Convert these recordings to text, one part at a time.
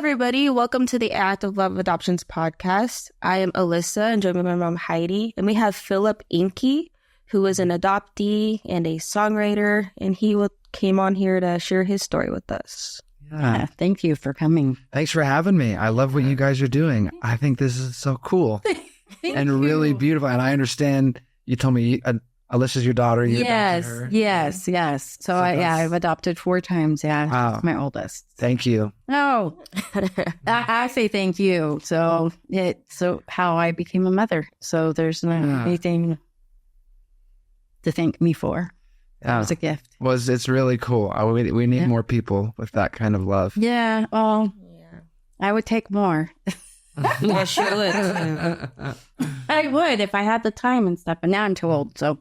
everybody. Welcome to the Act of Love Adoptions podcast. I am Alyssa and joined by my mom, Heidi. And we have Phillip Enkey, who is an adoptee and a songwriter. And he came on here to share his story with us. Yeah. Thank you for coming. Thanks for having me. I love what you guys are doing. I think this is so cool and really beautiful. And I understand you told me Alyssa's your daughter. Yes. So I've adopted 4 times. Yeah. Wow. My oldest. Thank you. No, I say thank you. So how I became a mother. So there's not anything to thank me for. It was a gift. It's really cool. We need more people with that kind of love. Yeah. Well, I would take more. Yes, you would. I would if I had the time and stuff. But now I'm too old, so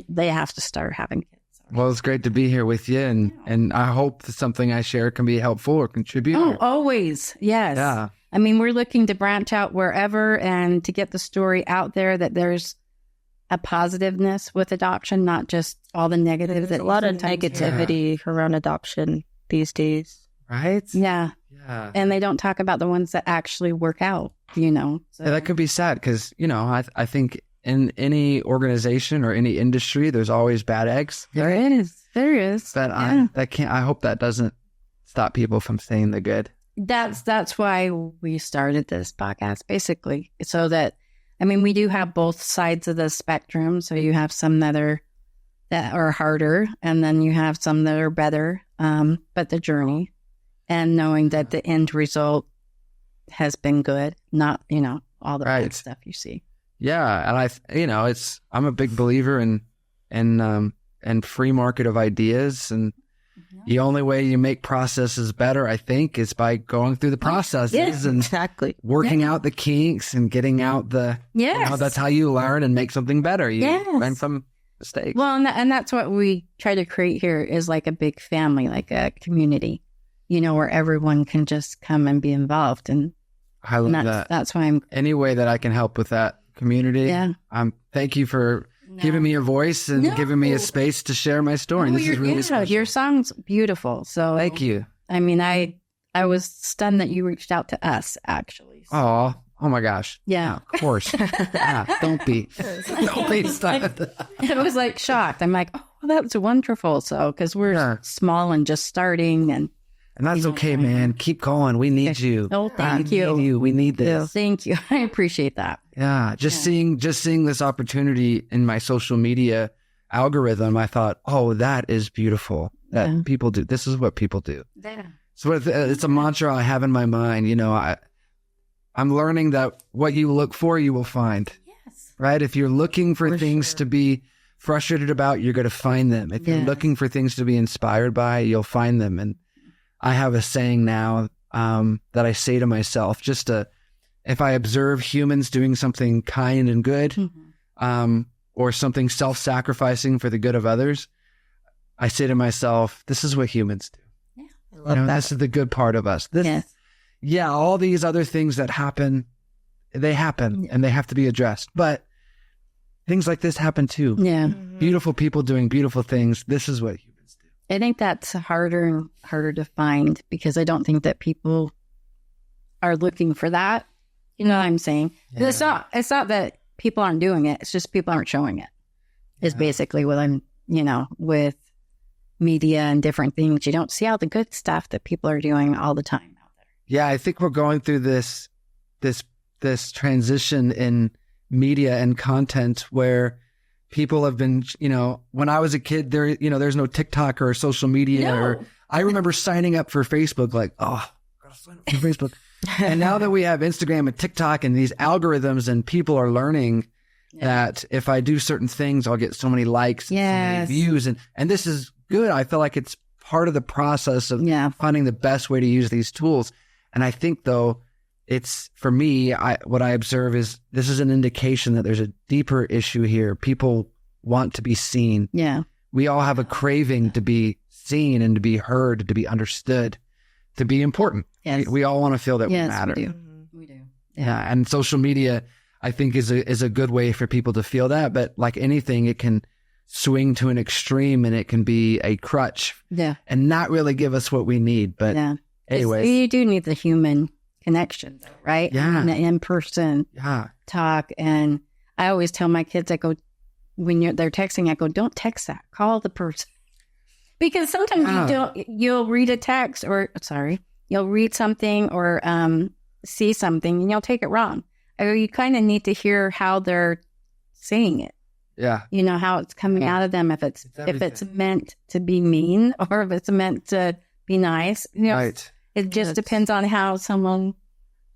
they have to start having kids. Well, it's great to be here with you, and I hope that something I share can be helpful or contribute. Oh, always, yes. Yeah. I mean, we're looking to branch out wherever and to get the story out there that there's a positiveness with adoption, not just all the negatives. There's a lot of negativity around adoption these days. Right? Yeah. Yeah. And they don't talk about the ones that actually work out, So. Yeah, that could be sad because, I think in any organization or any industry, there's always bad eggs. There is. But I hope that doesn't stop people from saying the good. That's why we started this podcast, basically, so that, we do have both sides of the spectrum. So you have some that are harder, and then you have some that are better. But the journey and knowing that the end result has been good, not, all the bad stuff you see. Yeah. And I'm a big believer in free market of ideas. And the only way you make processes better, I think, is by going through the processes and working out the kinks and getting out that's how you learn and make something better. You learn from mistakes. Well, and that's what we try to create here is like a big family, like a community, where everyone can just come and be involved. And I love that. That's why any way that I can help with that community. Yeah. Thank you for giving me a voice and giving me a space to share my story. This is really special. Your song's beautiful. So thank you. I was stunned that you reached out to us, actually. So. Oh my gosh. Yeah. Of course. Don't be stunned. I was like shocked. I'm like, oh, that was wonderful. So, because we're small and just starting and that's okay, man. Keep going. We need you. Oh, thank you. We need this. Thank you. I appreciate that. Yeah. Seeing this opportunity in my social media algorithm, I thought, oh, that is beautiful. That people do. This is what people do. Yeah. So it's a mantra I have in my mind. I'm learning that what you look for, you will find. Yes. Right? If you're looking for things to be frustrated about, you're going to find them. If you're looking for things to be inspired by, you'll find them. And I have a saying now that I say to myself, if I observe humans doing something kind and good, or something self-sacrificing for the good of others, I say to myself, this is what humans do. Yeah, I love that. This is the good part of us. Yeah, all these other things that happen, they happen and they have to be addressed. But things like this happen too. Yeah. Beautiful people doing beautiful things. This is what humans do. I think that's harder and harder to find because I don't think that people are looking for that. You know what I'm saying? Yeah. It's not that people aren't doing it. It's just people aren't showing it. Is basically what I'm, with media and different things. You don't see all the good stuff that people are doing all the time. Yeah, I think we're going through this transition in media and content where people have been, when I was a kid, there's no TikTok or social media. Or I remember signing up for Facebook, like, oh, gotta sign up for Facebook. And now that we have Instagram and TikTok and these algorithms, and people are learning that if I do certain things, I'll get so many likes, and so many views, and this is good. I feel like it's part of the process of finding the best way to use these tools. And I think, though, it's, for me, what I observe is this is an indication that there's a deeper issue here. People want to be seen. Yeah. We all have a craving to be seen and to be heard, to be understood, to be important. Yes. We all want to feel that we matter. We do. We do. Yeah. And social media, I think, is a good way for people to feel that. But like anything, it can swing to an extreme and it can be a crutch. Yeah. And not really give us what we need. But Anyways. You do need the human connection, though, right? Yeah. And the in-person talk. And I always tell my kids, I go, when they're texting, I go, don't text that. Call the person. Because sometimes you'll read a text you'll read something or see something and you'll take it wrong. Or you kind of need to hear how they're saying it. Yeah. You know, how it's coming out of them, if it's meant to be mean or if it's meant to be nice. You know, Right. It just depends on how someone...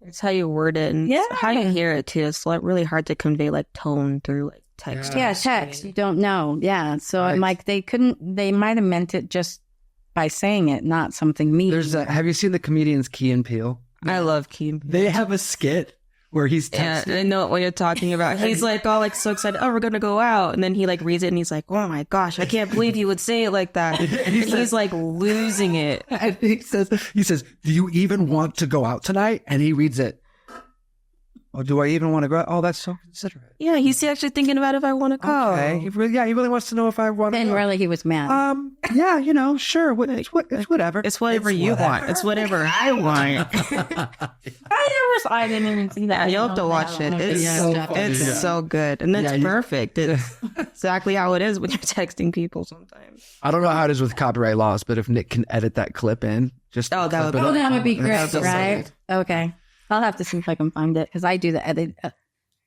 It's how you word it and how you hear it, too. It's like really hard to convey, like, tone through, like, text. Yeah, text. You don't know. Yeah. So I'm like, they might have meant it just by saying it, not something mean. Have you seen the comedians Key and Peele? I love Key. They have a skit where he's texting. Yeah, I know what you're talking about. He's like all like so excited. Oh, we're gonna go out, and then he like reads it, and he's like, "Oh my gosh, I can't believe you would say it like that." And he's like losing it. And he says, "Do you even want to go out tonight?" And he reads it. Oh, do I even want to go out? Oh, that's so considerate. Yeah, he's actually thinking about if I want to go. Okay. He really wants to know if I want to go. And really, he was mad. Yeah, sure. It's whatever. It's whatever you want. It's whatever I want. I didn't even see that. You'll have to watch it. It's so good. And it's perfect. It's exactly how it is when you're texting people sometimes. I don't know how it is with copyright laws, but if Nick can edit that clip in, that would be great, right? Okay. I'll have to see if I can find it because I do the edit.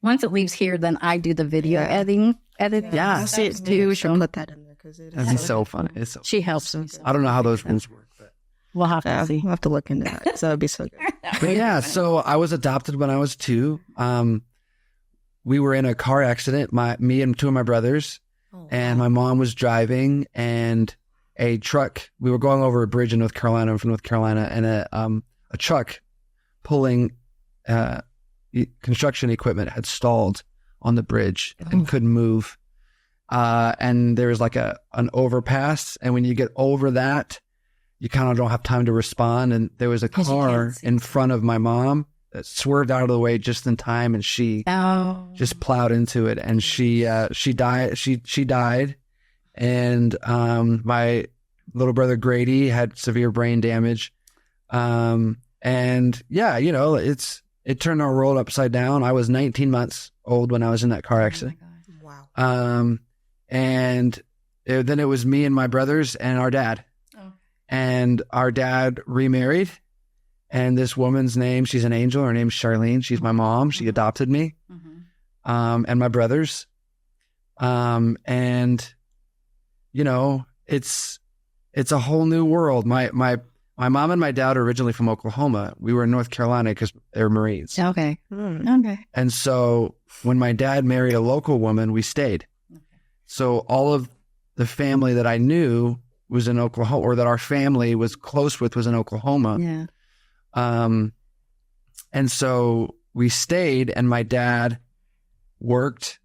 Once it leaves here, then I do the video editing. Yeah, see it too. We should put that in there because it's so fun. She helps me. I don't know how those rules work, but we'll have to see. We'll have to look into that. So it'd be so good. But yeah, so I was adopted when I was 2. We were in a car accident, me and 2 of my brothers, and my mom was driving, and a truck. We were going over a bridge in North Carolina. I'm from North Carolina, and a truck pulling construction equipment had stalled on the bridge and couldn't move. And there was like an overpass. And when you get over that, you kind of don't have time to respond. And there was a car in front of my mom that swerved out of the way just in time. And she just plowed into it. And she died. She died. And my little brother Grady had severe brain damage. And yeah, it turned our world upside down. I was 19 months old when I was in that car accident. Wow. And then it was me and my brothers and our dad. Oh. And our dad remarried. And this woman's name, she's an angel. Her name's Charlene. She's my mom. She adopted me. Mm-hmm. And my brothers. And it's a whole new world. My mom and my dad are originally from Oklahoma. We were in North Carolina because they were Marines. Okay. Okay. And so when my dad married a local woman, we stayed. Okay. So all of the family that I knew was in Oklahoma, or that our family was close with, was in Oklahoma. Yeah. And so we stayed, and my dad worked,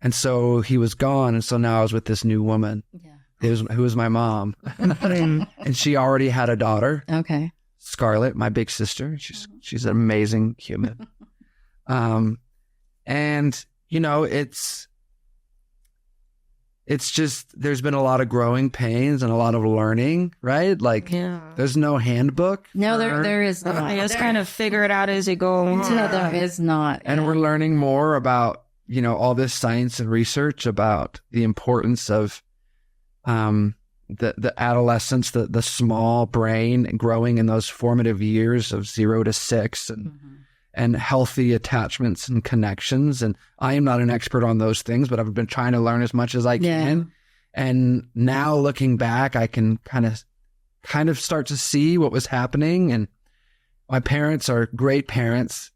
and so he was gone. And so now I was with this new woman. Yeah. Who was my mom. And she already had a daughter. Okay. Scarlett, my big sister. She's an amazing human. And it's just, there's been a lot of growing pains and a lot of learning, right? Like, there's no handbook. No, there is not. I just kind of figure it out as you go. No, there is not. And we're learning more about, all this science and research about the importance of the adolescence, the small brain growing in those formative years of 0 to 6 and healthy attachments and connections. And I am not an expert on those things, but I've been trying to learn as much as I can. Yeah. And now looking back, I can kind of start to see what was happening. And my parents are great parents,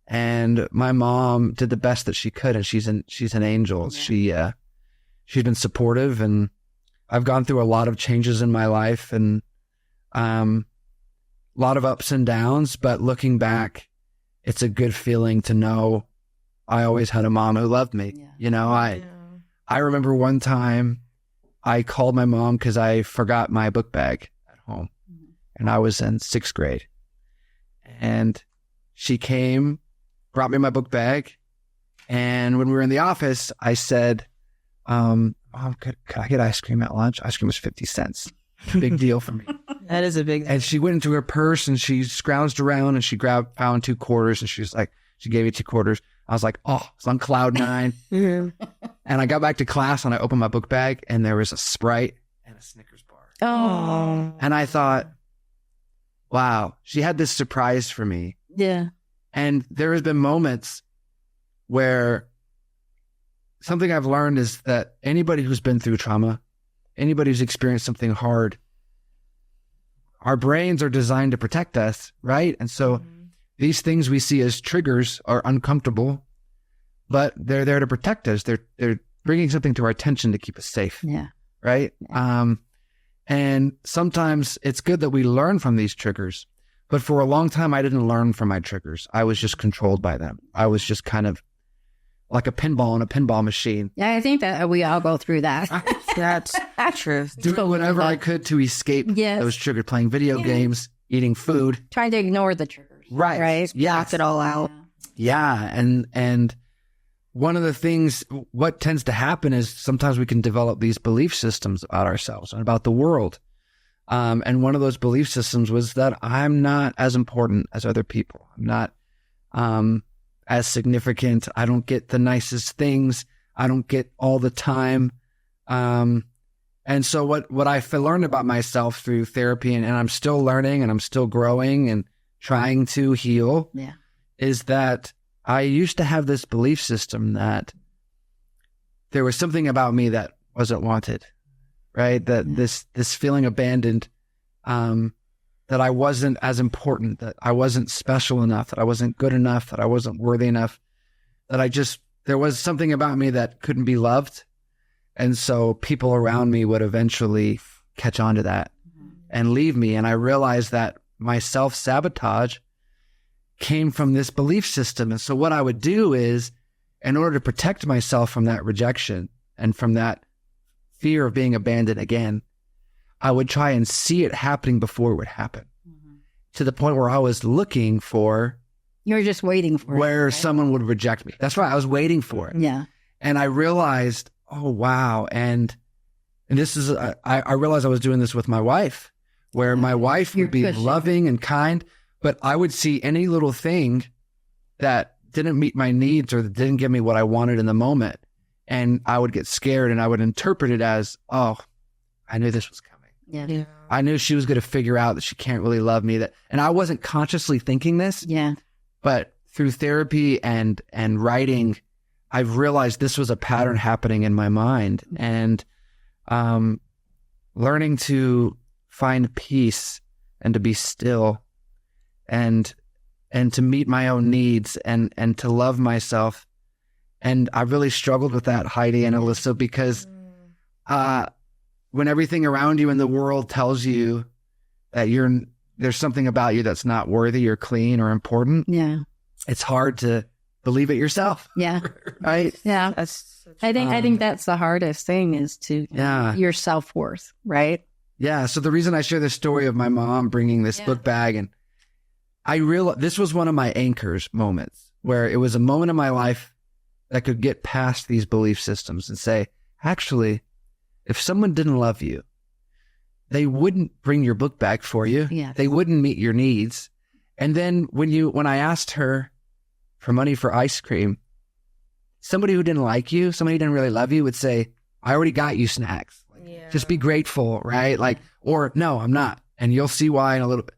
and my mom did the best that she could. And she's an angel. Yeah. She's been supportive, and I've gone through a lot of changes in my life, and a lot of ups and downs, but looking back, it's a good feeling to know I always had a mom who loved me. Yeah. I remember one time I called my mom because I forgot my book bag at home, and I was in 6th grade, and she came, brought me my book bag. And when we were in the office, I said, Mom, could I get ice cream at lunch? Ice cream was 50 cents. Big deal for me. That is a big And she went into her purse and she scrounged around and she found 2 quarters and she was like, she gave me 2 quarters. I was like, oh, it's on cloud 9. Mm-hmm. And I got back to class and I opened my book bag and there was a Sprite and a Snickers bar. Oh. And I thought, wow, she had this surprise for me. Yeah. And there has been moments where something I've learned is that anybody who's been through trauma, anybody who's experienced something hard, our brains are designed to protect us, right? And so these things we see as triggers are uncomfortable, but they're there to protect us. They're bringing something to our attention to keep us safe. Yeah. Right. Yeah. And sometimes it's good that we learn from these triggers, but for a long time, I didn't learn from my triggers. I was just controlled by them. I was just kind of like a pinball in a pinball machine. Yeah, I think that we all go through that. That's true. Doing whatever I could to escape those triggers, playing video games, eating food. Trying to ignore the triggers. Right. Right. Yeah. Block it all out. Yeah. And one of the things, what tends to happen is sometimes we can develop these belief systems about ourselves and about the world. And one of those belief systems was that I'm not as important as other people. I'm not as significant. I don't get the nicest things. I don't get all the time. And so what I learned about myself through therapy, and I'm still learning and I'm still growing and trying to heal, is that I used to have this belief system that there was something about me that wasn't wanted, right? That this feeling abandoned, that I wasn't as important, that I wasn't special enough, that I wasn't good enough, that I wasn't worthy enough, that there was something about me that couldn't be loved. And so people around me would eventually catch on to that and leave me. And I realized that my self-sabotage came from this belief system. And so what I would do is, in order to protect myself from that rejection and from that fear of being abandoned again, I would try and see it happening before it would happen, to the point where I was looking for... You were just waiting for where someone would reject me. That's right. I was waiting for it. Yeah. And I realized, oh, wow. And this is, I realized I was doing this with my wife, where my wife would be loving and kind, but I would see any little thing that didn't meet my needs or that didn't give me what I wanted in the moment. And I would get scared and I would interpret it as, oh, I knew this was coming. Yeah. I knew she was going to figure out that she can't really love me. And I wasn't consciously thinking this. Yeah. But through therapy and writing, I've realized this was a pattern happening in my mind, and learning to find peace and to be still and to meet my own needs and to love myself. And I really struggled with that, Heidi and Alyssa, because when everything around you in the world tells you that there's something about you that's not worthy or clean or important, it's hard to believe it yourself. Yeah. Right? Yeah. I think that's the hardest thing, is to your self-worth, right? Yeah. So the reason I share this story of my mom bringing this book bag, and I realized this was one of my anchors moments, where it was a moment in my life that could get past these belief systems and say, actually, if someone didn't love you, they wouldn't bring your book bag for you. Yeah. They wouldn't meet your needs. And then when I asked her for money for ice cream, somebody who didn't like you, somebody who didn't really love you, would say, I already got you snacks. Just be grateful, right? Or no, I'm not. And you'll see why in a little bit.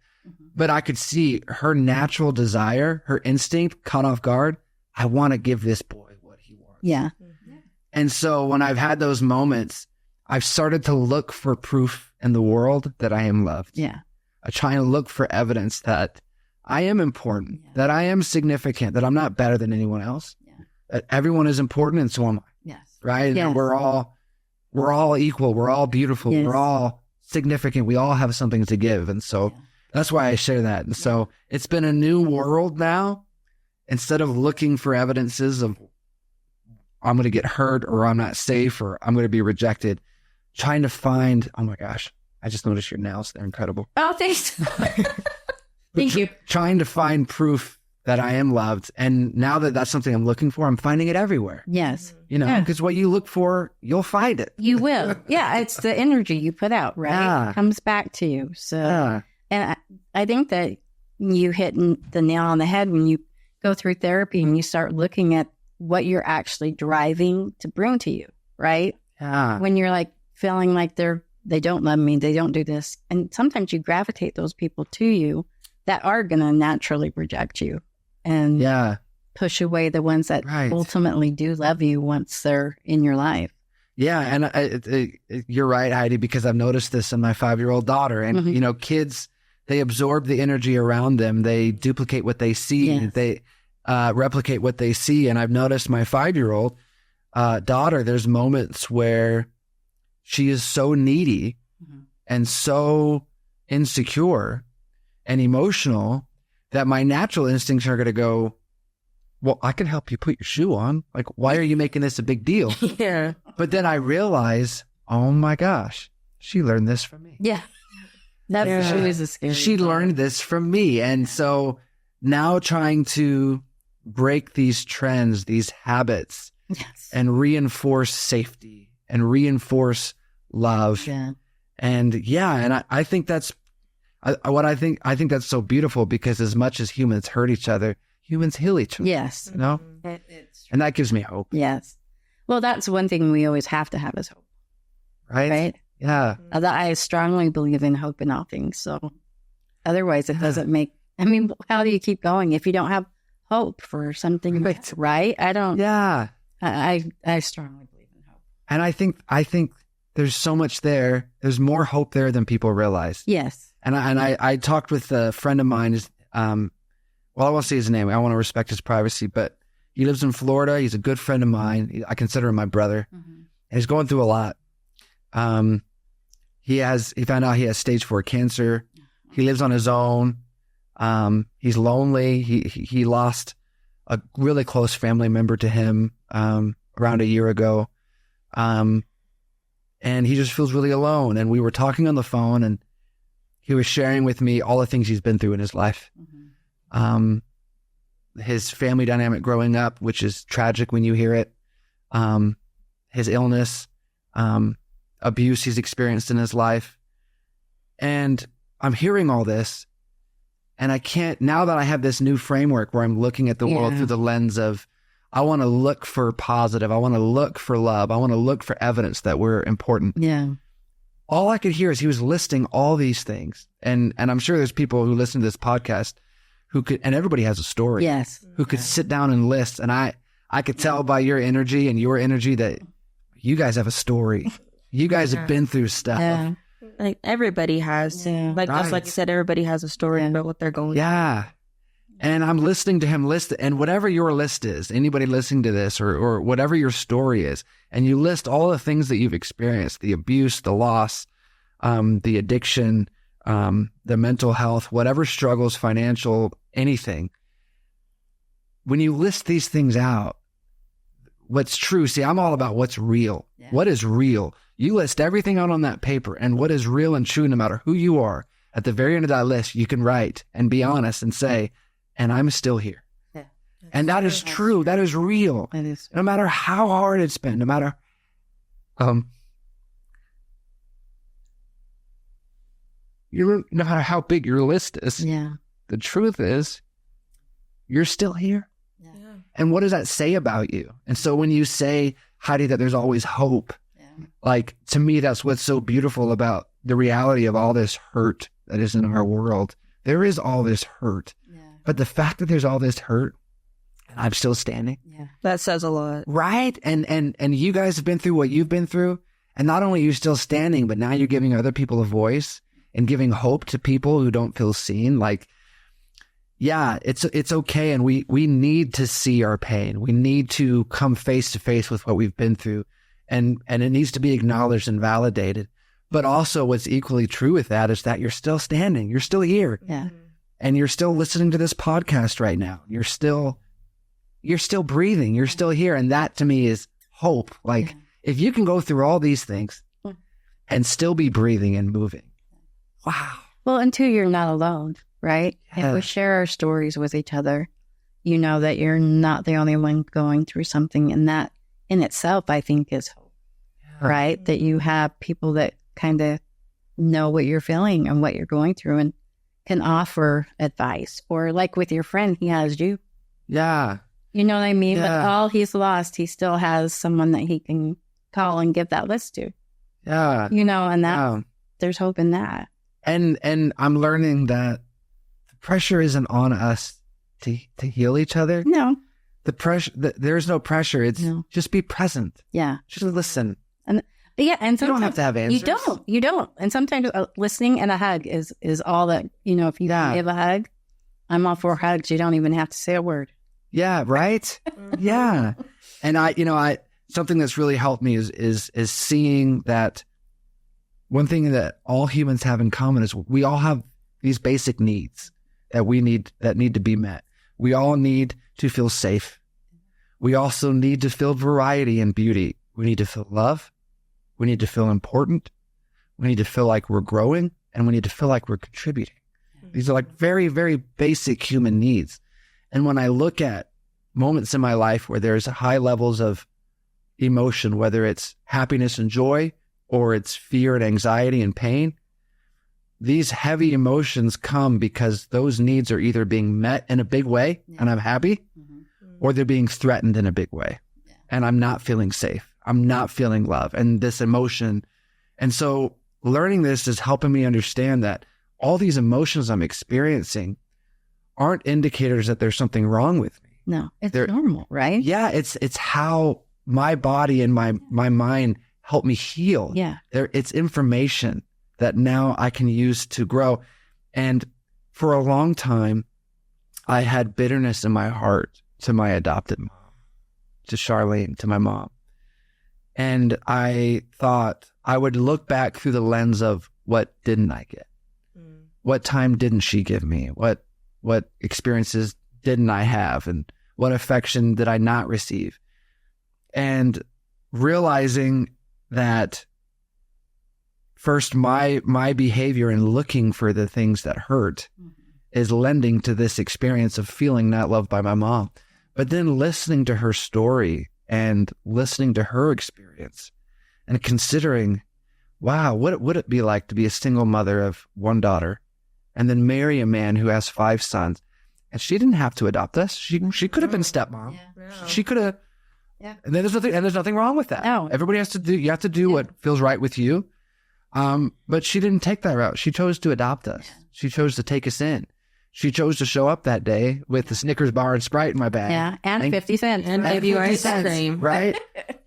But I could see her natural desire, her instinct caught off guard. I want to give this boy what he wants. Yeah. And so when I've had those moments, I've started to look for proof in the world that I am loved. Yeah. I try and look for evidence that I am important, that I am significant, that I'm not better than anyone else, that everyone is important and so am I. Yes. Right? Yes. And we're all equal. We're all beautiful. Yes. We're all significant. We all have something to give. And so that's why I share that. And so it's been a new world now. Instead of looking for evidences of I'm going to get hurt or I'm not safe or I'm going to be rejected, trying to find, oh my gosh, I just noticed your nails. They're incredible. Oh, thanks. Thank you. Trying to find proof that I am loved. And now that that's something I'm looking for, I'm finding it everywhere. Yes. You know, because what you look for, you'll find it. You will. Yeah. It's the energy you put out, right? Yeah. It comes back to you. So, and I think that you hit the nail on the head when you go through therapy and you start looking at what you're actually driving to bring to you, right? Yeah. When you're like feeling like they don't love me, they don't do this. And sometimes you gravitate those people to you that are going to naturally reject you and push away the ones that ultimately do love you once they're in your life. Yeah. And you're right, Heidi, because I've noticed this in my 5-year-old daughter. And, you know, kids, they absorb the energy around them. They duplicate what they see. Yes. They replicate what they see. And I've noticed my 5-year-old daughter, there's moments where she is so needy and so insecure and emotional that my natural instincts are going to go, well, I can help you put your shoe on. Like, why are you making this a big deal? Yeah. But then I realize, oh my gosh, she learned this from me. Yeah. That's she was a scary She learned this from me. And so now trying to break these trends, these habits, and reinforce safety and reinforce love. Yeah. And I think that's I think that's so beautiful, because as much as humans hurt each other, humans heal each other. Yes. You know? And that gives me hope. Yes. Well, that's one thing we always have to have is hope. Right? Right? Yeah. I strongly believe in hope in all things. So otherwise it doesn't make, I mean, how do you keep going if you don't have hope for something? Right? I don't. Yeah. I strongly believe in hope. And I think there's so much there. There's more hope there than people realize. Yes. And I talked with a friend of mine. Well, I won't say his name. I want to respect his privacy, but he lives in Florida. He's a good friend of mine. I consider him my brother. And he's going through a lot. He found out he has stage 4 cancer. He lives on his own. He's lonely. He lost a really close family member to him around a year ago. And he just feels really alone. And we were talking on the phone, and he was sharing with me all the things he's been through in his life. His family dynamic growing up, which is tragic when you hear it. His illness, abuse he's experienced in his life. And I'm hearing all this, and I can't, now that I have this new framework where I'm looking at the world through the lens of, I want to look for positive. I want to look for love. I want to look for evidence that we're important. Yeah. All I could hear is he was listing all these things. And I'm sure there's people who listen to this podcast who could, and everybody has a story. Yes. Who could sit down and list. And I could tell by your energy and your energy that you guys have a story. You guys have been through stuff. Yeah. Like everybody has. Yeah. Like just like you said, everybody has a story about what they're going through. Yeah. And I'm listening to him list, and whatever your list is, anybody listening to this or whatever your story is, and you list all the things that you've experienced, the abuse, the loss, the addiction, the mental health, whatever struggles, financial, anything. When you list these things out, what's true, see, I'm all about what's real. Yeah. What is real? You list everything out on that paper, and what is real and true, no matter who you are, at the very end of that list, you can write and be honest and say, and I'm still here. Yeah. And that is true. That is real. That is. No matter how hard it's been, no matter, no matter how big your list is, the truth is, you're still here. Yeah. And what does that say about you? And so when you say, Heidi, that there's always hope, like, to me, that's what's so beautiful about the reality of all this hurt that is in our world. There is all this hurt. But the fact that there's all this hurt, and I'm still standing. Yeah. That says a lot. Right? And you guys have been through what you've been through. And not only are you still standing, but now you're giving other people a voice and giving hope to people who don't feel seen. Like, yeah, it's okay. And we need to see our pain. We need to come face to face with what we've been through. And it needs to be acknowledged and validated. But also what's equally true with that is that you're still standing. You're still here. Yeah. And you're still listening to this podcast right now. You're still breathing. You're still here. And that to me is hope. Like, if you can go through all these things and still be breathing and moving. Wow. Well, and two, you're not alone, right? Yeah. If we share our stories with each other, you know that you're not the only one going through something. And that in itself, I think is hope, right? That you have people that kind of know what you're feeling and what you're going through and can offer advice. Or like with your friend, he has you. Yeah. You know what I mean? Yeah. But all he's lost, he still has someone that he can call and give that list to. Yeah. You know, and that Yeah. there's hope in that. And I'm learning that the pressure isn't on us to heal each other. No. The pressure, there's no pressure. It's just be present. Yeah. Just listen. But yeah, and You don't have to have answers. You don't. And sometimes listening and a hug is all that, you know, if you give a hug, I'm all for hugs. You don't even have to say a word. Yeah, right? Yeah. And something that's really helped me is seeing that one thing that all humans have in common is we all have these basic needs that need to be met. We all need to feel safe. We also need to feel variety and beauty. We need to feel love. We need to feel important. We need to feel like we're growing, and we need to feel like we're contributing. These are like very, very basic human needs. And when I look at moments in my life where there's high levels of emotion, whether it's happiness and joy, or it's fear and anxiety and pain, these heavy emotions come because those needs are either being met in a big way and I'm happy, or they're being threatened in a big way and I'm not feeling safe. I'm not feeling love and this emotion. And so learning this is helping me understand that all these emotions I'm experiencing aren't indicators that there's something wrong with me. No, it's normal, right? Yeah, it's how my body and my mind help me heal. Yeah. It's information that now I can use to grow. And for a long time, I had bitterness in my heart to my adopted mom, to Charlene, to my mom. And I thought I would look back through the lens of what didn't I get? What time didn't she give me? What experiences didn't I have? And what affection did I not receive? And realizing that first, my behavior in looking for the things that hurt is lending to this experience of feeling not loved by my mom. But then listening to her story and listening to her experience and considering, wow, what would it be like to be a single mother of one daughter and then marry a man who has 5 sons? And she didn't have to adopt us. She could have been stepmom. Yeah. She could have. Yeah. And there's nothing wrong with that. No. Everybody has to do. You have to do what feels right with you. But she didn't take that route. She chose to adopt us. Yeah. She chose to take us in. She chose to show up that day with the Snickers bar and Sprite in my bag. Yeah, and 50 cents. And give you ice cream. Right?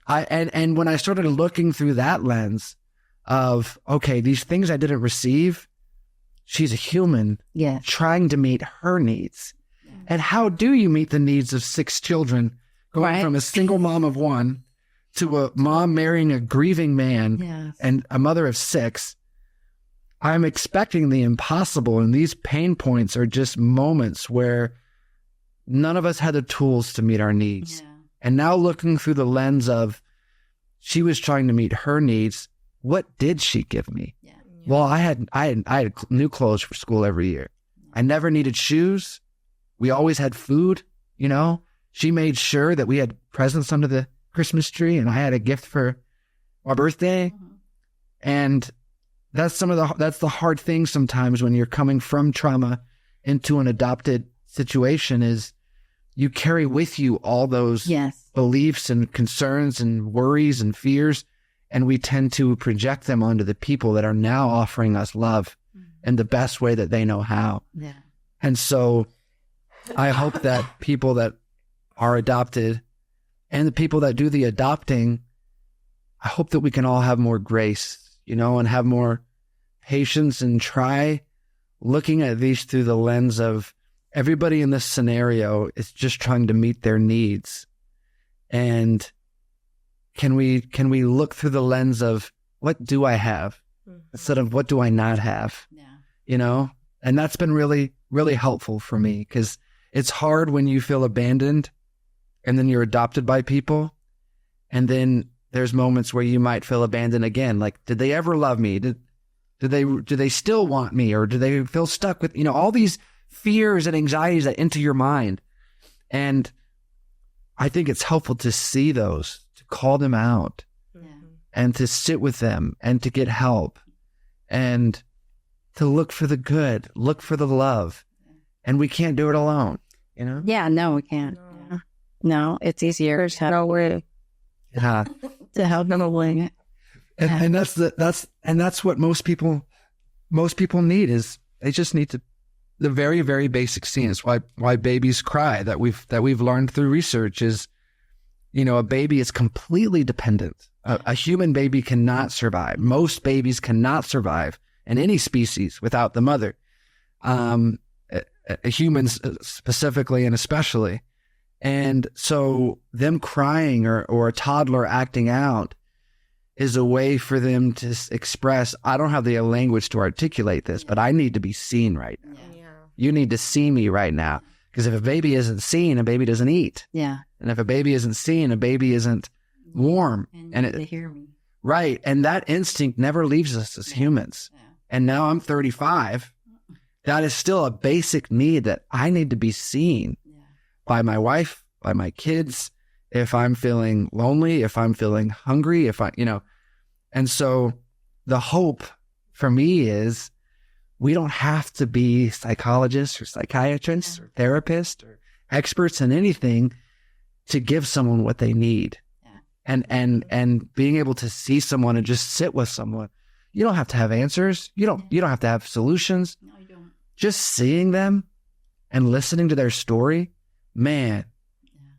And when I started looking through that lens of, okay, these things I didn't receive, she's a human trying to meet her needs. Yeah. And how do you meet the needs of 6 children going from a single mom of 1 to a mom marrying a grieving man and a mother of 6? I'm expecting the impossible, and these pain points are just moments where none of us had the tools to meet our needs. Yeah. And now looking through the lens of she was trying to meet her needs, what did she give me? Yeah. Well, I had new clothes for school every year. I never needed shoes. We always had food, you know. She made sure that we had presents under the Christmas tree, and I had a gift for my birthday. And that's the hard thing sometimes when you're coming from trauma into an adopted situation is you carry with you all those beliefs and concerns and worries and fears, and we tend to project them onto the people that are now offering us love in the best way that they know how. Yeah. And so I hope that people that are adopted and the people that do the adopting, I hope that we can all have more grace, you know, and have more patience and try looking at these through the lens of everybody in this scenario is just trying to meet their needs. And can we look through the lens of what do I have instead of what do I not have? Yeah. You know, and that's been really, really helpful for me because it's hard when you feel abandoned and then you're adopted by people. And then there's moments where you might feel abandoned again. Like, did they ever love me? Do they still want me, or do they feel stuck with, you know, all these fears and anxieties that enter your mind? And I think it's helpful to see those, to call them out, and to sit with them and to get help and to look for the good, look for the love. And we can't do it alone, you know? Yeah, no, we can't. No, it's easier to No way. Yeah. to help them along. And that's what most people need is they just need to, the very, very basic scenes, why babies cry that we've learned through research is, you know, a baby is completely dependent. A human baby cannot survive. Most babies cannot survive in any species without the mother. Humans specifically and especially. And so them crying or a toddler acting out is a way for them to express, I don't have the language to articulate this, but I need to be seen right now. Yeah. You need to see me right now. Because if a baby isn't seen, a baby doesn't eat. Yeah. And if a baby isn't seen, a baby isn't warm. And they hear me. Right. And that instinct never leaves us as humans. Yeah. And now I'm 35. That is still a basic need that I need to be seen by my wife, by my kids, if I'm feeling lonely, if I'm feeling hungry, and so the hope for me is we don't have to be psychologists or psychiatrists or therapists or experts in anything to give someone what they need. And being able to see someone and just sit with someone. You don't have to have answers. You don't have to have solutions. No, you don't. Just seeing them and listening to their story, man,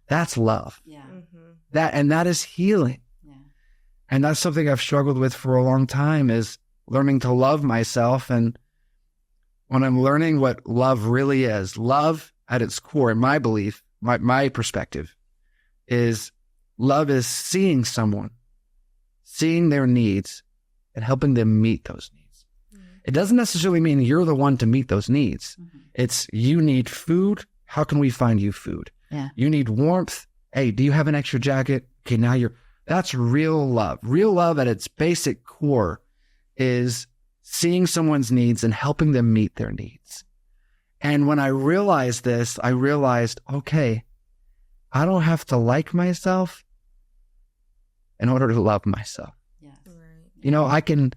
that's love. Yeah. That is healing. Yeah. And that's something I've struggled with for a long time is learning to love myself. And when I'm learning what love really is, love at its core, in my belief, my perspective, is love is seeing someone, seeing their needs, and helping them meet those needs. It doesn't necessarily mean you're the one to meet those needs. It's you need food. How can we find you food? Yeah. You need warmth. Hey, do you have an extra jacket? Okay, that's real love. Real love at its basic core is seeing someone's needs and helping them meet their needs. And when I realized this, I realized, okay, I don't have to like myself in order to love myself. Yes. Right. You know, I can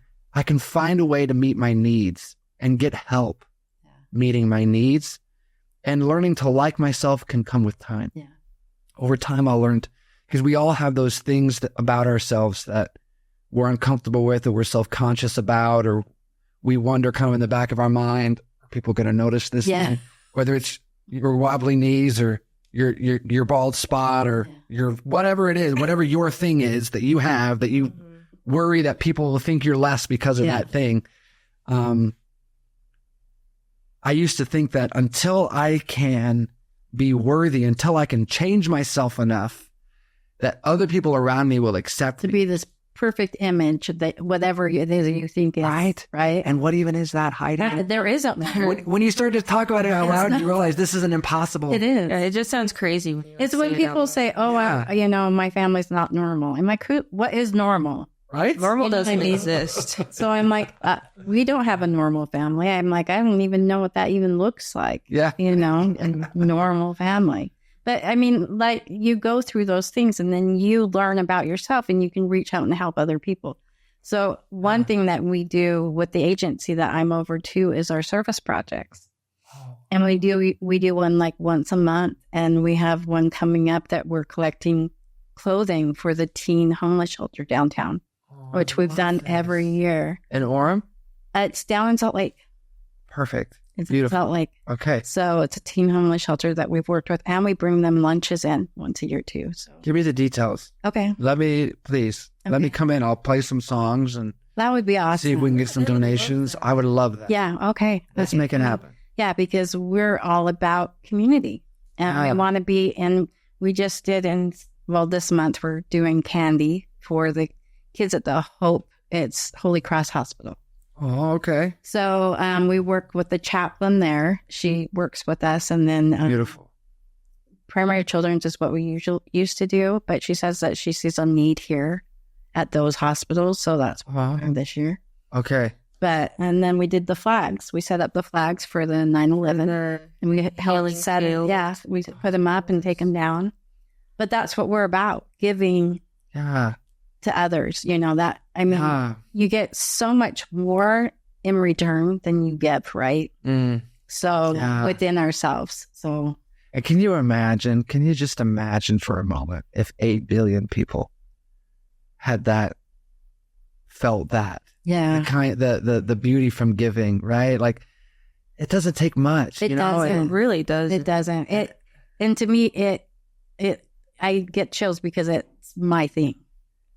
find a way to meet my needs and get help meeting my needs. And learning to like myself can come with time. Yeah. Over time, I'll learn, because we all have those things about ourselves that we're uncomfortable with or we're self-conscious about, or we wonder kind of in the back of our mind, are people going to notice this? Yeah. Whether it's your wobbly knees or your bald spot or your whatever it is, whatever your thing is that you have, that you worry that people will think you're less because of that thing. I used to think that until I can be worthy, until I can change myself enough that other people around me will accept To me. be this perfect image that whatever it is you think is. Right. Right. And what even is that, Heidi? There isn't. When you start to talk about it out loud, you realize this is an impossible. It is. Yeah, it just sounds crazy. When It's when people say, "Oh, my family's not normal." I'm like, what is normal? Right? normal doesn't exist. So I'm like, we don't have a normal family. I'm like, I don't even know what that even looks like. Yeah. You know, a normal family. But I mean, like you go through those things and then you learn about yourself and you can reach out and help other people. So one thing that we do with the agency that I'm over to is our service projects. And we do one like once a month, and we have one coming up that we're collecting clothing for the teen homeless shelter downtown, which we've done every year. In Orem? It's down in Salt Lake. Perfect. It's Beautiful. in Salt Lake. Okay. So it's a teen homeless shelter that we've worked with, and we bring them lunches in once a year too. So Give me the details. okay, Let me Okay. come in. I'll play some songs and that would be awesome. see if we can get some donations. I would love that. Yeah. Okay. Let's Okay. make it happen. Yeah, because we're all about community, and I want to be. And we just did, this month we're doing candy for the kids at the It's Holy Cross Hospital. Oh, okay. So we work with the chaplain there. She works with us, and then Beautiful. primary children's is what we used to do. But she says that she sees a need here at those hospitals, so that's what we're doing this year. Okay. And then we did the flags. We set up the flags for the 9/11, and we held set it. Yeah, we put them up and take them down. But that's what we're about, giving to others. You know, that, I mean, you get so much more in return than you give, right? So within ourselves. So, and can you just imagine for a moment if 8 billion people had felt that? Yeah. The beauty from giving, right? Like, it doesn't take much. It doesn't. It really does. It doesn't. And to me, I get chills because it's my thing,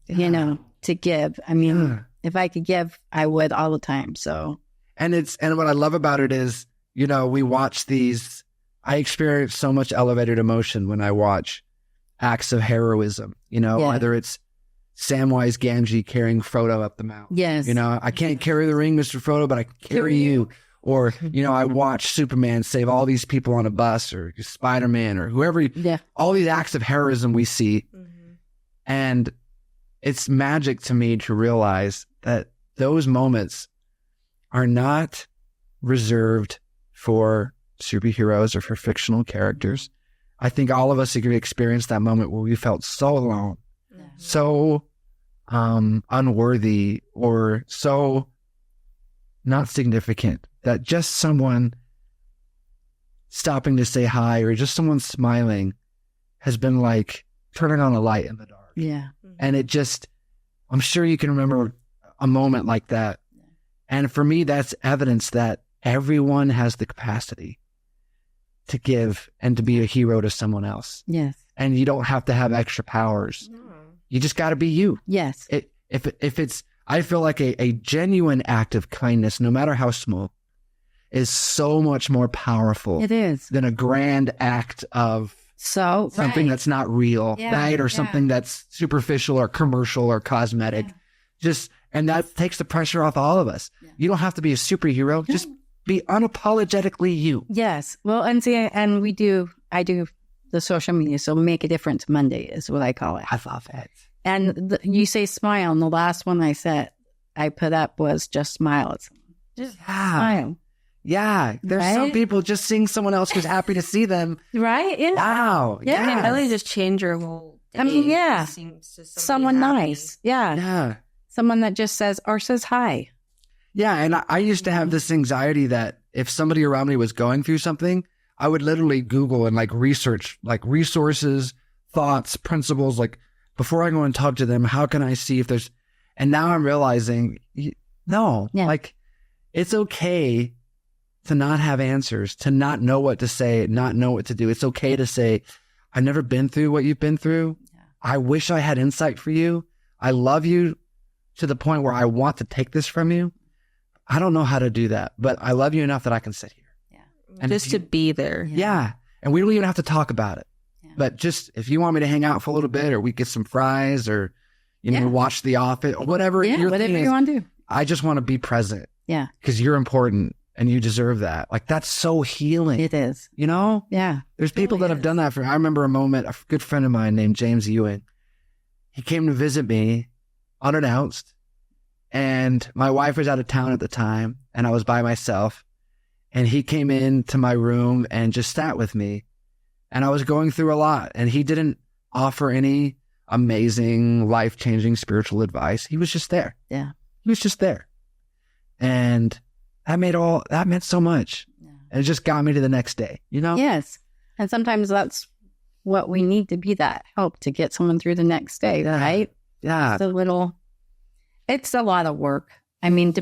you know, to give. I mean, if I could give, I would all the time. So, and what I love about it is, you know, we watch these. I experience so much elevated emotion when I watch acts of heroism. You know, whether it's Samwise Gamgee carrying Frodo up the mountain. Yes. You know, I can't carry the ring, Mr. Frodo, but I can carry you. Or, you know, I watch Superman save all these people on a bus, or Spider-Man, or whoever. All these acts of heroism we see. And it's magic to me to realize that those moments are not reserved for superheroes or for fictional characters. I think all of us have experienced that moment where we felt so alone, so unworthy, or so not significant, that just someone stopping to say hi, or just someone smiling, has been like turning on a light in the dark. Yeah. And it just, I'm sure you can remember a moment like that. And for me, that's evidence that everyone has the capacity to give and to be a hero to someone else. Yes. And you don't have to have extra powers. You just got to be you. Yes. If it's, I feel like a genuine act of kindness, no matter how small, is so much more powerful. It is. Than a grand act of something that's not real, right? Or something that's superficial or commercial or cosmetic. And that takes the pressure off all of us. You don't have to be a superhero. Just be unapologetically you. Yes. Well, and see, and I do the social media. So Make a Difference Monday is what I call it. I love it. And you say smile. And the last one I put up was just smile. Just smile. Yeah. There's some people just seeing someone else who's happy to see them. Right? Yeah. Wow. Yeah. It can really just change your whole day. I mean, someone happy. Nice. Yeah. Someone that just says hi. Yeah. And I used to have this anxiety that if somebody around me was going through something, I would literally Google and research resources, thoughts, principles, before I go and talk to them, how can I see if there's, and now I'm realizing, it's okay to not have answers, to not know what to say, not know what to do. It's okay to say, I've never been through what you've been through. Yeah. I wish I had insight for you. I love you to the point where I want to take this from you. I don't know how to do that, but I love you enough that I can sit here. Yeah. And just to be there. Yeah. And we don't even have to talk about it. Yeah. But just if you want me to hang out for a little bit, or we get some fries, or, watch The Office, or whatever. Yeah, whatever you want to do. I just want to be present. Yeah. Because you're important. And you deserve that. That's so healing. It is. You know? Yeah. There's people that have done that I remember a moment, a good friend of mine named James Ewing. He came to visit me unannounced. And my wife was out of town at the time. And I was by myself. And he came into my room and just sat with me. And I was going through a lot. And he didn't offer any amazing, life-changing spiritual advice. He was just there. Yeah. He was just there. And that meant so much. Yeah. And it just got me to the next day, Yes. And sometimes that's what we need to be, that help to get someone through the next day, right? Yeah. It's a lot of work. I mean, to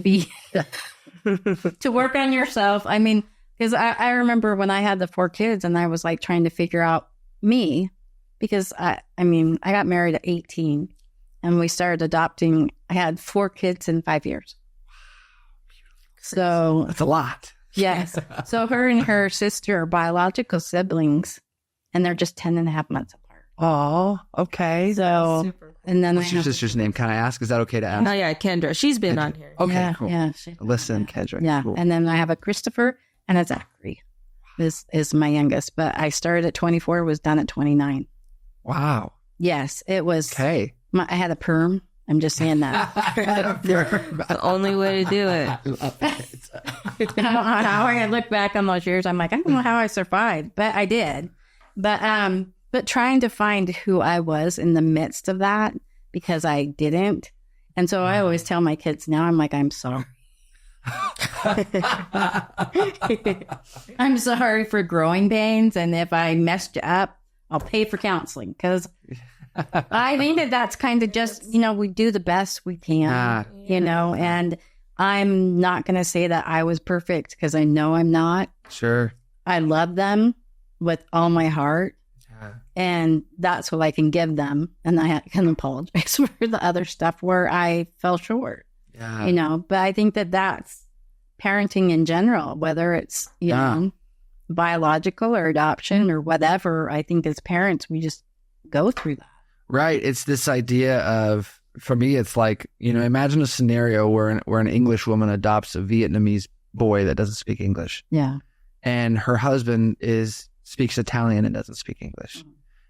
work on yourself. I mean, because I remember when I had the 4 kids and I was trying to figure out me, because I got married at 18 and we started adopting. I had 4 kids in 5 years. So that's a lot. Yes. So her and her sister are biological siblings, and they're just 10.5 months apart. Oh, okay. So, super cool. And then what's your sister's name? Can I ask? Is that okay to ask? Oh yeah, Kendra. She's been on here. Okay, cool. Yeah. Alyssa and Kendra. Yeah. Cool. And then I have a Christopher and a Zachary. This is my youngest, but I started at 24, was done at 29. Wow. Yes, it was. Okay. I had a perm I'm just saying that. The only way to do it. I love it. I don't know how I look back on those years. I'm like, I don't know how I survived, but I did. But trying to find who I was in the midst of that, because I didn't. And so I always tell my kids now, I'm like, I'm sorry. I'm sorry for growing pains. And if I messed you up, I'll pay for counseling, because I think that's kind of just, we do the best we can, and I'm not going to say that I was perfect, because I know I'm not. Sure. I love them with all my heart. And that's what I can give them. And I can apologize for the other stuff where I fell short, but I think that's parenting in general, whether it's, biological or adoption or whatever. I think as parents, we just go through that. Right. It's this idea of, for me, it's like, imagine a scenario where an English woman adopts a Vietnamese boy that doesn't speak English. Yeah. And her husband speaks Italian and doesn't speak English. Mm-hmm.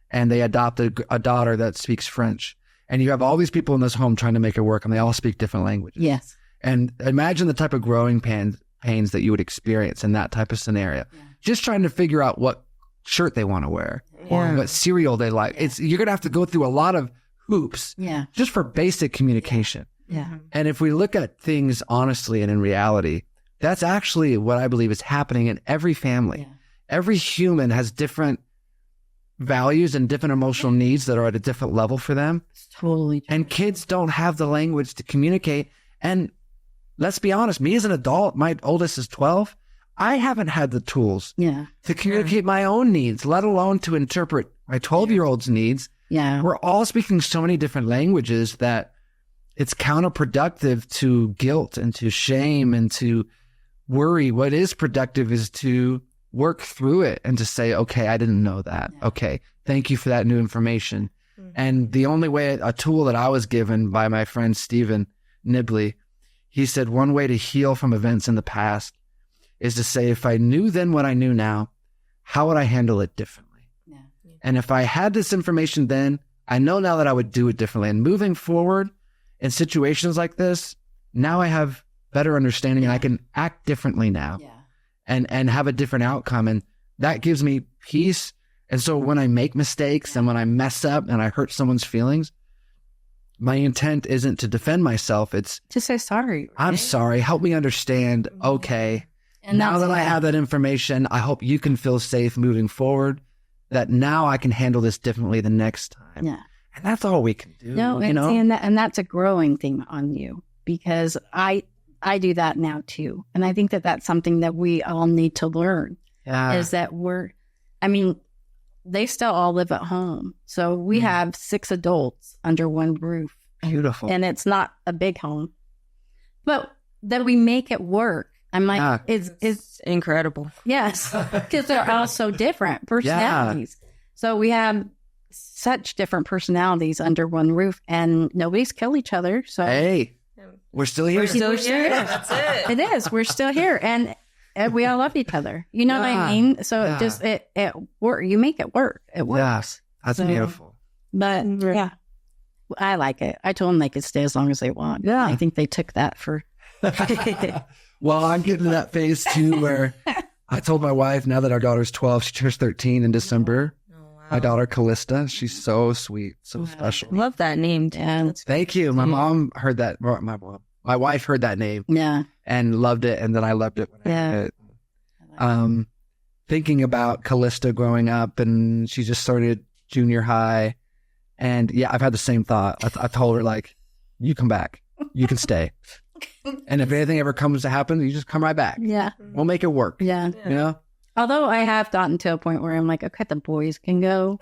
And they adopt a daughter that speaks French. And you have all these people in this home trying to make it work, and they all speak different languages. Yes. And imagine the type of growing pains that you would experience in that type of scenario. Yeah. Just trying to figure out what shirt they want to wear or what cereal they like. You're going to have to go through a lot of hoops just for basic communication. Yeah. And if we look at things honestly and in reality, that's actually what I believe is happening in every family. Yeah. Every human has different values and different emotional needs that are at a different level for them. It's totally true. And kids don't have the language to communicate. And let's be honest, me as an adult, my oldest is 12. I haven't had the tools to communicate my own needs, let alone to interpret my 12-year-old's needs. Yeah. We're all speaking so many different languages that it's counterproductive to guilt and to shame and to worry. What is productive is to work through it and to say, okay, I didn't know that. Yeah. Okay, thank you for that new information. Mm-hmm. And the only way, a tool that I was given by my friend Stephen Nibley, he said, one way to heal from events in the past is to say, if I knew then what I knew now, how would I handle it differently? Yeah. And if I had this information then, I know now that I would do it differently. And moving forward in situations like this, now I have better understanding and I can act differently now. Yeah. And have a different outcome. And that gives me peace. And so when I make mistakes and when I mess up and I hurt someone's feelings, my intent isn't to defend myself. It's to say sorry. Right? I'm sorry. Help me understand. Okay. And now that I have that information, I hope you can feel safe moving forward, that now I can handle this differently the next time. Yeah. And that's all we can do. No, and that's a growing thing on you, because I do that now too. And I think that's something that we all need to learn is that they still all live at home. So we have 6 adults under one roof. Beautiful. And it's not a big home, but that we make it work. I'm like, it's incredible. Yes. Because they're all so different personalities. Yeah. So we have such different personalities under one roof, and nobody's killed each other. So hey. We're still here. We're still here. That's it. It is. We're still here. And we all love each other. You know what I mean? So it work. You make it work. It works. Yes. That's beautiful. But I like it. I told them they could stay as long as they want. Yeah. I think they took that for. Well, I'm getting to that phase too where I told my wife, now that our daughter's 12, she turns 13 in December. My daughter, Callista, she's so sweet, so special. Love that name, Dan. Thank you. My mom heard that. My wife heard that name. Yeah. And loved it. And then I loved it when I heard it. Thinking about Callista growing up, and she just started junior high. And I've had the same thought. I told her, like, you come back. You can stay. And if anything ever comes to happen, you just come right back. Yeah. We'll make it work. Yeah. You know? Although I have gotten to a point where I'm like, okay, the boys can go.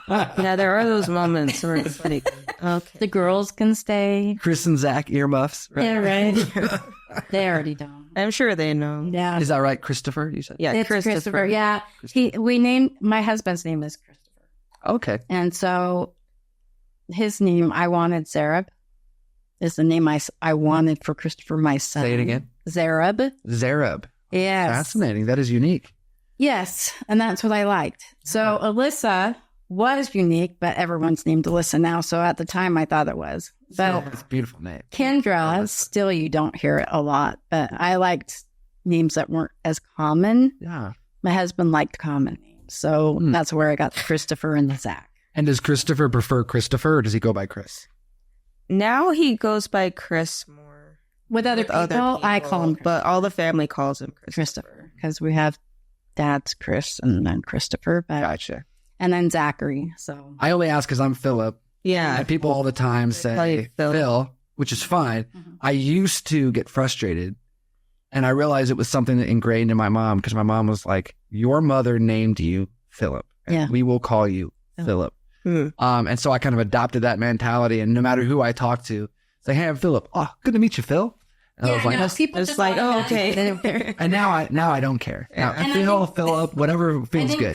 Yeah, there are those moments where it's like, okay. The girls can stay. Chris and Zach earmuffs. Right? Yeah, right. They already know. I'm sure they know. Yeah. Is that right? Christopher, you said? Yeah, it's Christopher. Yeah. My husband's name is Christopher. Okay. And so his name, I wanted Zareb, is the name I wanted for Christopher, my son. Say it again. Zareb. Yes. Fascinating. That is unique. Yes. And that's what I liked. So Alyssa was unique, but everyone's named Alyssa now. So at the time I thought it was. But It's a beautiful name. Kendra, still you don't hear it a lot, but I liked names that weren't as common. Yeah. My husband liked common names, so that's where I got the Christopher and the Zach. And does Christopher prefer Christopher, or does he go by Chris? Now he goes by Chris more. With other people, I call him but all the family calls him Christopher because we have dad's Chris and then Christopher, but Gotcha. and then Zachary. So I only ask because I'm Philip. Yeah. And people all the time They call you say Phil. Phil, which is fine. Mhm. I used to get frustrated, and I realized it was something that ingrained in my mom, because my mom was like, your mother named you Philip. And Yeah. we will call you Philip. Hmm. And so I kind of adopted that mentality, and no matter who I talk to, say, hey, I'm Philip. Oh, good to meet you, Phil. And I was like, people It's like, oh, okay. and now I don't care. Now, And I Phil, think- Philip, whatever I feels think good.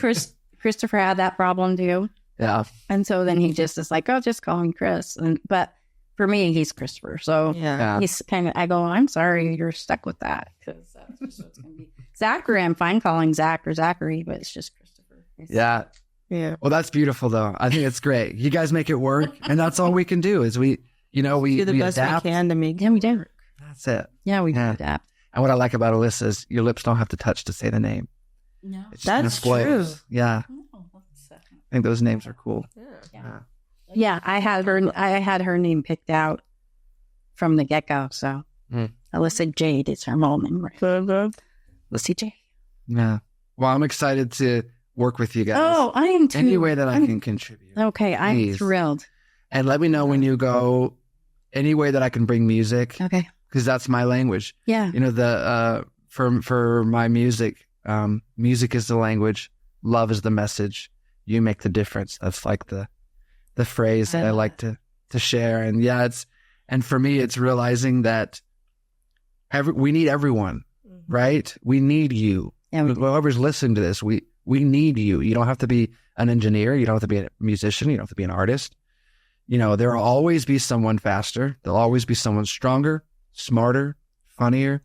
Christopher had that problem too. Yeah. And so then he just is like, oh, just call him Chris. But for me, he's Christopher. So Yeah. Yeah. he's kind of, I go, I'm sorry you're stuck with that because that's just what it's going to be. Zachary, I'm fine calling Zach or Zachary, but it's just Christopher. Yeah. Yeah. Well, that's beautiful, though. I think it's great. You guys make it work, and that's all we can do is we Do the best adapt. we can to make Yeah, we do. That's it. Yeah, we Yeah. do that. And what I like about Alyssa is your lips don't have to touch to say the name. No. It just kind of That's flows. true. Yeah. I think those names are cool. Yeah. Yeah, I had her name picked out from the get-go. So Alyssa Jade is her mom name, right? Alyssa Jade. Yeah. Well, I'm excited to work with you guys. Oh, I am too. Any way that I can contribute. Okay, I'm Please. thrilled. And let me know when you go, any way that I can bring music, Okay. because that's my language. Yeah. You know, for my music, music is the language, love is the message, you make the difference. That's like the phrase that I like to share. And yeah, and for me, it's realizing that we need everyone, right? We need you. Yeah, we do. Whoever's listening to this, we need you. You don't have to be an engineer. You don't have to be a musician. You don't have to be an artist. You know, there will always be someone faster. There'll always be someone stronger, smarter, funnier,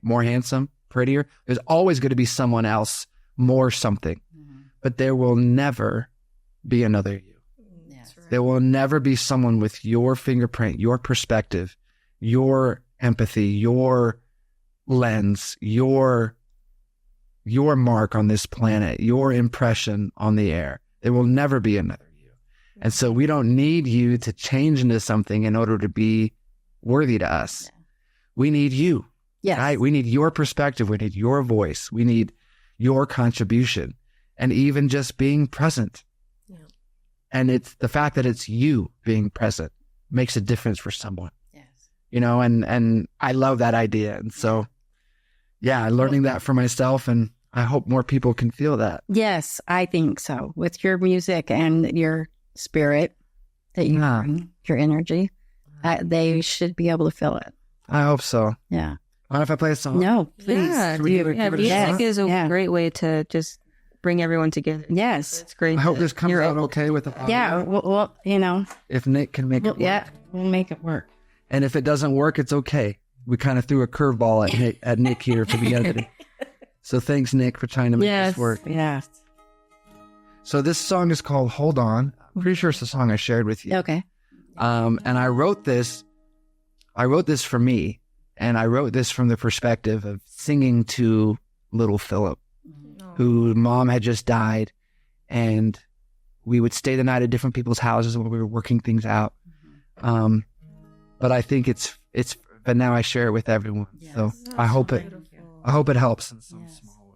more handsome, prettier. There's always going to be someone else, more something. But there will never be another you. Yes. There will never be someone with your fingerprint, your perspective, your empathy, your lens, your mark on this planet, your impression on the air. There will never be another you. And so we don't need you to change into something in order to be worthy to us. Yeah. We need you. Yes. Right? We need your perspective. We need your voice. We need your contribution, and even just being present. Yeah. And it's the fact that it's you being present makes a difference for someone, Yes. you know, and I love that idea. And so, yeah, learning that for myself, and I hope more people can feel that. Yes, I think so. With your music and your spirit that you Yeah. bring, your energy, they should be able to feel it. I hope so. Yeah. Mind if I play a song? No, please. Yeah, Should we give it a music shot? is a Yeah. great way to just bring everyone together. Yes. It's great. I hope that this comes you're out able- okay with the audio. Yeah. Well, you know, If Nick can make it work. yeah, we'll make it work. And if it doesn't work, it's okay. We kind of threw a curveball at Nick here for the editing. So thanks, Nick, for trying to make Yes. this work. Yes. So this song is called Hold On. I'm pretty sure it's the song I shared with you. Okay. And I wrote this for me, and I wrote this from the perspective of singing to little Philip, whose mom had just died, and we would stay the night at different people's houses when we were working things out. But I think but now I share it with everyone. So I hope it helps in some Yes. small way.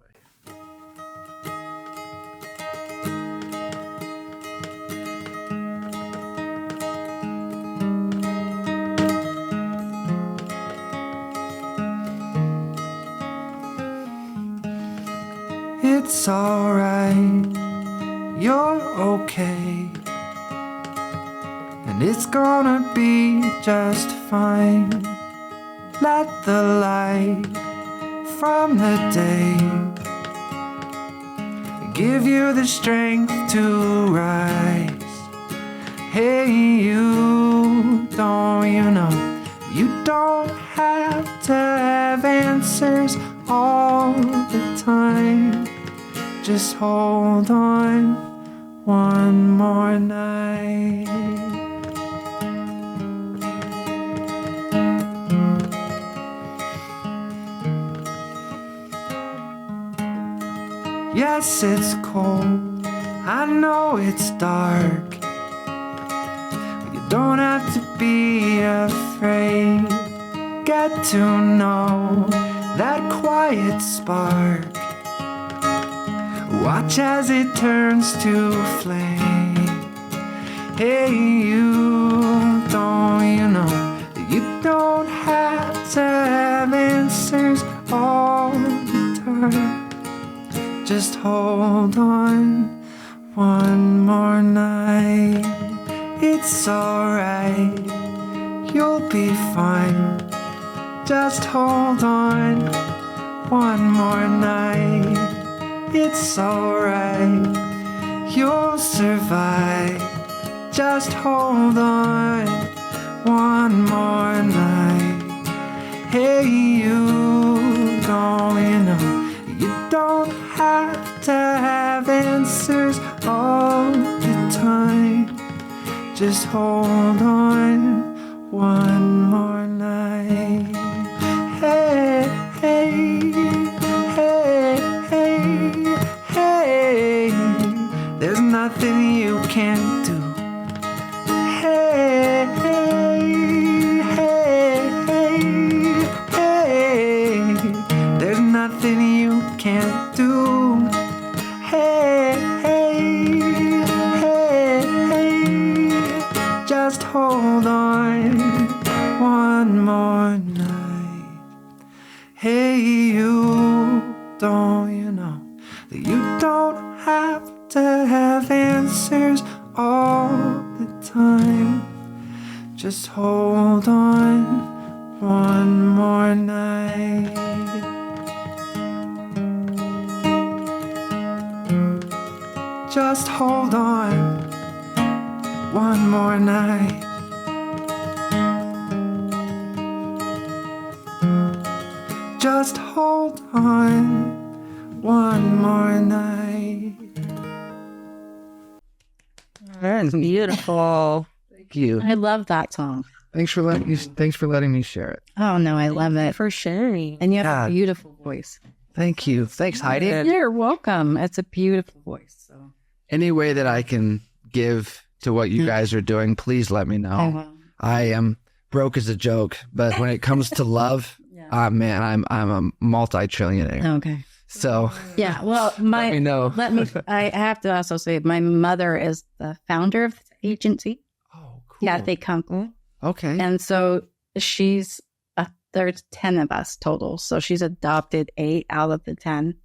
It's alright, you're okay, and it's gonna be just fine. Let the light from the day give you the strength to rise. Hey, you know you don't have to have answers all the time. Just hold on one more night. Yes, it's cold. I know it's dark. But you don't have to be afraid. Get to know that quiet spark. Watch as it turns to flame. Hey, don't you know that you don't have to have answers all the time? Just hold on one more night. It's alright, you'll be fine. Just hold on one more night. It's alright, you'll survive. Just hold on one more night. Hey, don't you know you don't have to have answers all the time. Just hold on one more night. Hey, hey, hey, hey, hey. There's nothing you can't do. Hey, hey, hey, hey, hey. There's nothing you can't do. Hey, hey, hey, hey. Just hold on one more night. Hey, don't you know that you don't have to have answers all the time? Just hold on one more night. Just hold on one more night. Just hold on one more night. That's beautiful. Thank you. I love that song. Thanks for letting me share it. Oh, no, I love it. For sharing. And you have Yeah. a beautiful voice. Thank you. Thanks, Heidi. You're welcome. It's a beautiful voice. So Any way that I can give to what you guys are doing, please let me I know. will. I am broke as a joke, but when it comes to love, man, I'm a multi-trillionaire. Okay. So Yeah. Well, let me know. I have to also say, my mother is the founder of the agency. Oh, cool. Yeah, they come. Okay. And so there's 10 of us total. So she's adopted 8 out of the 10.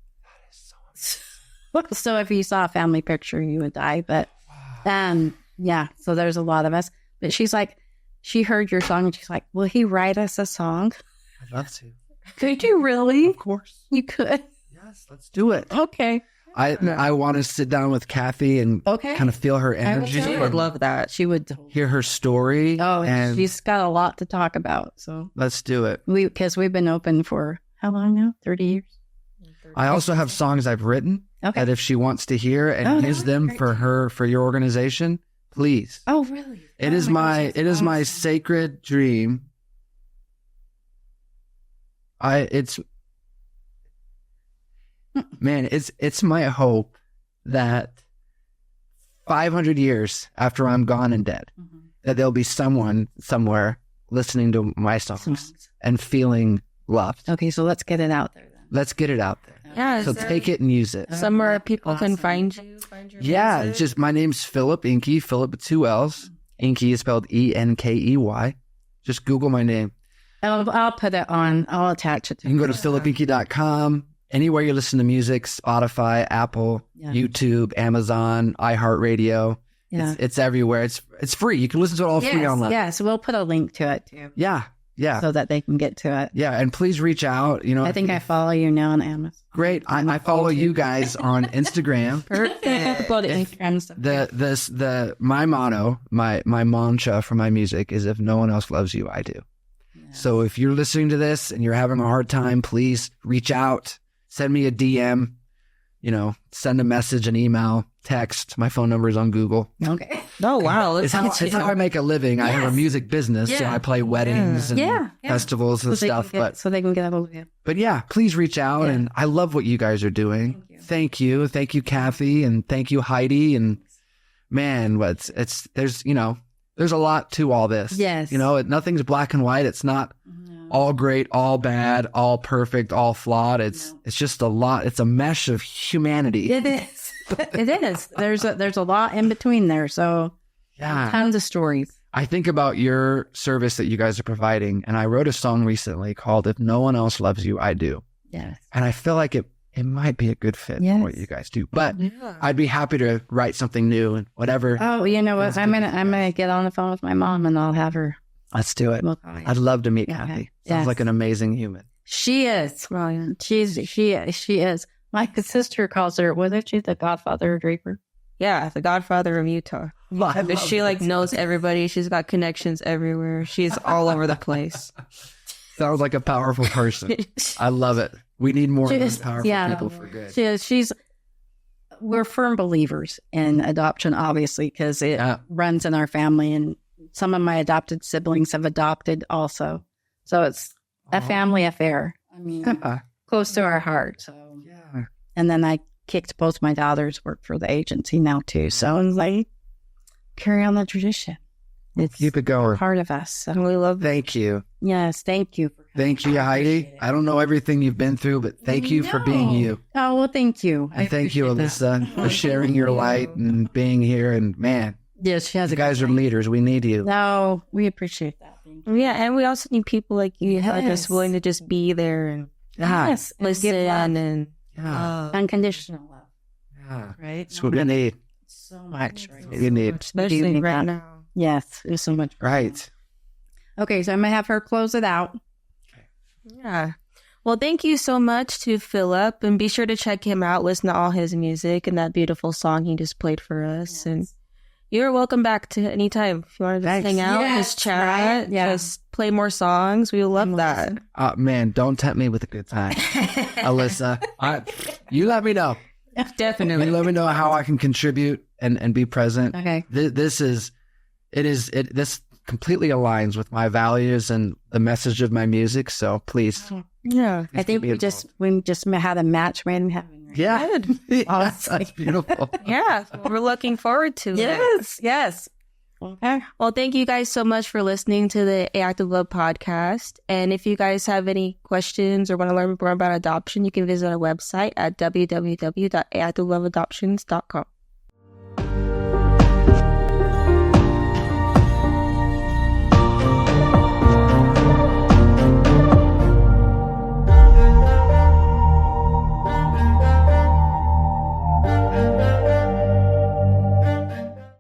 So if you saw a family picture, you would die. But yeah, so there's a lot of us. But she's like, she heard your song and she's like, will he write us a song? I'd love to. Could you really? Of course. You could. Yes, let's do it. Okay. I want to sit down with Kathy and Okay. kind of feel her energy. She would love that. She would. Hear her story. Oh, and she's got a lot to talk about. So let's do it. because we've been open for how long now? 30 years. I also have songs I've written Okay. that if she wants to hear and use them for your organization, please. Oh, really? It is my sacred dream. It's my hope that 500 years after I'm gone and dead, that there'll be someone somewhere listening to my songs and feeling loved. Okay, so let's get it out there then. Let's get it out there. Yeah. So take it and use it. Somewhere people can find you. Find your Yeah, music. it's just my name's Phillip Enkey. Phillip with 2 L's. Enkey is spelled Enkey. Just Google my name. I'll put it on. I'll attach it to You can go to philipenkey.com. Anywhere you listen to music, Spotify, Apple, Yeah. YouTube, Amazon, iHeartRadio. Yeah. It's everywhere. It's free. You can listen to it all free online. Yes, we'll put a link to it too. Yeah. So that they can get to it. Yeah. And please reach out. You know, I think I follow you now on Amazon. great. I follow you guys on Instagram. Perfect. Go to Instagram and stuff. My motto, my mantra for my music is if no one else loves you, I do. So if you're listening to this and you're having a hard time, please reach out, send me a DM, send a message, an email, text. My phone number is on Google. Okay. Oh, wow. It's how I make a living. I have a music business, so I play weddings and festivals and stuff. So they can get a hold of you. But yeah, please reach out. And I love what you guys are doing. Thank you. Thank you, Kathy. And thank you, Heidi. And man, there's a lot to all this. Yes. Nothing's black and white. It's not all great, all bad, all perfect, all flawed. It's just a lot. It's a mesh of humanity. It is. It is. There's a lot in between there. So tons of stories. I think about your service that you guys are providing, and I wrote a song recently called "If No One Else Loves You, I Do." Yes. And I feel like it might be a good fit for what you guys do. But I'd be happy to write something new and whatever. Oh, you know what? I'm gonna get on the phone with my mom and I'll have her. Let's do it. I'd love to meet Kathy. Sounds like an amazing human. She is. Brilliant. She is. My sister calls her, wasn't she the Godfather of Draper? Yeah, the Godfather of Utah. She knows everybody. She's got connections everywhere. She's all over the place. Sounds like a powerful person. I love it. We need more of those powerful people for good. We're firm believers in adoption, obviously, because it runs in our family, and some of my adopted siblings have adopted also. So it's a family affair. I mean, close to our heart. So and then I kicked both my daughters work for the agency now too. So I'm carry on the tradition. It's keep it going. Part of us. So we love it. Thank you. Yes, thank you. Thank you, Heidi. I don't know everything you've been through, but thank you for being you. Oh, well, thank you. And thank you, Alyssa, for sharing your light and being here. And man, yes, you guys are leaders. We need you. No, we appreciate that. Yeah, and we also need people like you who are just willing to just be there and listen and unconditional love. Yeah, right. That's what we need. So much. We need, especially right now. Yes, there's so much. Right. Okay, so I'm gonna have her close it out. Yeah. Well, thank you so much to Phillip, and be sure to check him out, listen to all his music and that beautiful song he just played for us. Yes. And you're welcome back to any time if you want to just hang out, just chat, just play more songs. We love that. Man, don't tempt me with a good time, Alyssa. You let me know. Definitely. You let me know how I can contribute and be present. Okay. This completely aligns with my values and the message of my music. So please. Yeah. I think we just had a match made in heaven. Right? Yeah. Awesome. That's beautiful. Yeah. We're looking forward to it. Yes. Okay. Well, thank you guys so much for listening to the Act of Love podcast. And if you guys have any questions or want to learn more about adoption, you can visit our website at www.actofloveadoptions.com.